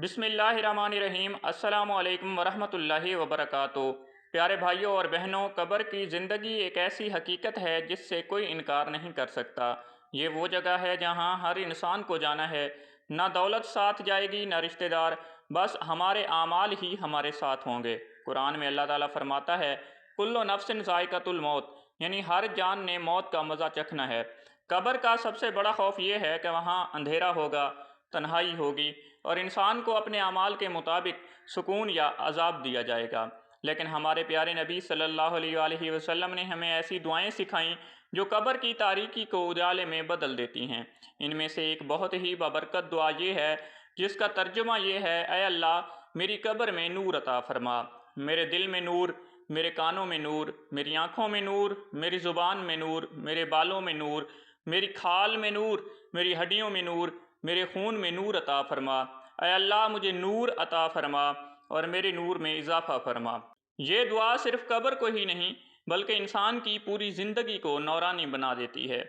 बिस्मिल्लाहिर्रहमानिर्रहीम। अस्सलामु अलैकुम वरहमतुल्लाहि वबरकातुहू। प्यारे भाइयों और बहनों, कब्र की ज़िंदगी एक ऐसी हकीकत है जिससे कोई इनकार नहीं कर सकता। ये वो जगह है जहाँ हर इंसान को जाना है। ना दौलत साथ जाएगी, ना रिश्तेदार, बस हमारे आमाल ही हमारे साथ होंगे। कुरान में अल्लाह ताला फरमाता है, कुल्लु नफ्सिन ज़ाइक़तुल मौत, यानी हर जान ने मौत का मज़ा चखना है। कब्र का सबसे बड़ा खौफ ये है कि वहाँ अंधेरा होगा, तन्हाई होगी और इंसान को अपने अमाल के मुताबिक सुकून या अजाब दिया जाएगा। लेकिन हमारे प्यारे नबी सल्लल्लाहु अलैहि वसल्लम ने हमें ऐसी दुआएं सिखाईं जो कब्र की तारीकी को उजाले में बदल देती हैं। इनमें से एक बहुत ही बाबरकत दुआ ये है, जिसका तर्जुमा ये है, ऐ अल्लाह मेरी कब्र में नूर अता फरमा, मेरे दिल में नूर, मेरे कानों में नूर, मेरी आँखों में नूर, मेरी ज़ुबान में नूर, मेरे बालों में नूर, मेरी खाल में नूर, मेरी हड्डियों में नूर, मेरे खून में नूर अता फरमा। ऐ अल्लाह मुझे नूर अता फरमा और मेरे नूर में इजाफ़ा फरमा। ये दुआ सिर्फ़ कब्र को ही नहीं बल्कि इंसान की पूरी ज़िंदगी को नौरानी बना देती है।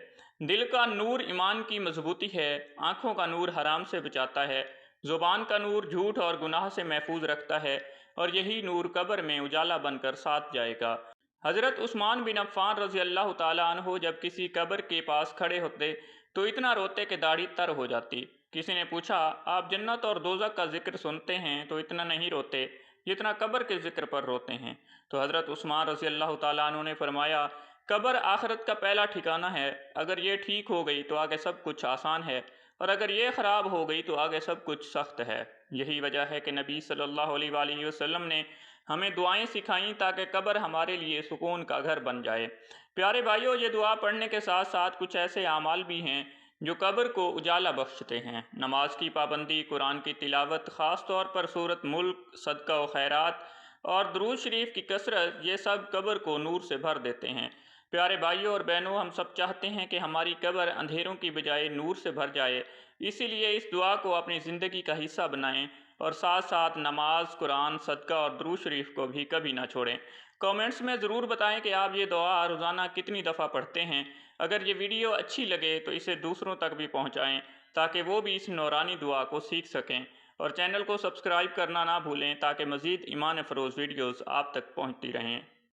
दिल का नूर ईमान की मजबूती है, आँखों का नूर हराम से बचाता है, ज़ुबान का नूर झूठ और गुनाह से महफूज रखता है और यही नूर कब्र में उजाला बनकर साथ जाएगा। हज़रत उस्मान बिन अफ़्फ़ान रज़ी अल्लाह ताला अन्हु जब किसी कब्र के पास खड़े होते तो इतना रोते कि दाढ़ी तर हो जाती। किसी ने पूछा, आप जन्नत और दोज़ख का जिक्र सुनते हैं तो इतना नहीं रोते जितना कब्र के जिक्र पर रोते हैं? तो हज़रत उस्मान रज़ी अल्लाह ताला अन्हु ने फरमाया, कब्र आखिरत का पहला ठिकाना है। अगर ये ठीक हो गई तो आगे सब कुछ आसान है और अगर ये ख़राब हो गई तो आगे सब कुछ सख्त है। यही वजह है कि नबी सल्लल्लाहु अलैहि वसल्लम ने हमें दुआएं सिखाईं ताकि कब्र हमारे लिए सुकून का घर बन जाए। प्यारे भाइयों, ये दुआ पढ़ने के साथ साथ कुछ ऐसे आमाल भी हैं जो कब्र को उजाला बख्शते हैं। नमाज की पाबंदी, कुरान की तिलावत, ख़ास तौर पर सूरत मुल्क, सदका व खैरात और दुरूद शरीफ की कसरत, ये सब कब्र को नूर से भर देते हैं। प्यारे भाइयों और बहनों, हम सब चाहते हैं कि हमारी कब्र अंधेरों की बजाय नूर से भर जाए। इसीलिए इस दुआ को अपनी ज़िंदगी का हिस्सा बनाएं और साथ साथ नमाज, कुरान, सदका और दुरूद शरीफ को भी कभी ना छोड़ें। कमेंट्स में ज़रूर बताएं कि आप ये दुआ रोज़ाना कितनी दफ़ा पढ़ते हैं। अगर ये वीडियो अच्छी लगे तो इसे दूसरों तक भी पहुंचाएं ताकि वो भी इस नौरानी दुआ को सीख सकें। और चैनल को सब्सक्राइब करना ना भूलें ताकि मज़ीद ईमान फ़रोज़ वीडियोज़ आप तक पहुंचती रहें।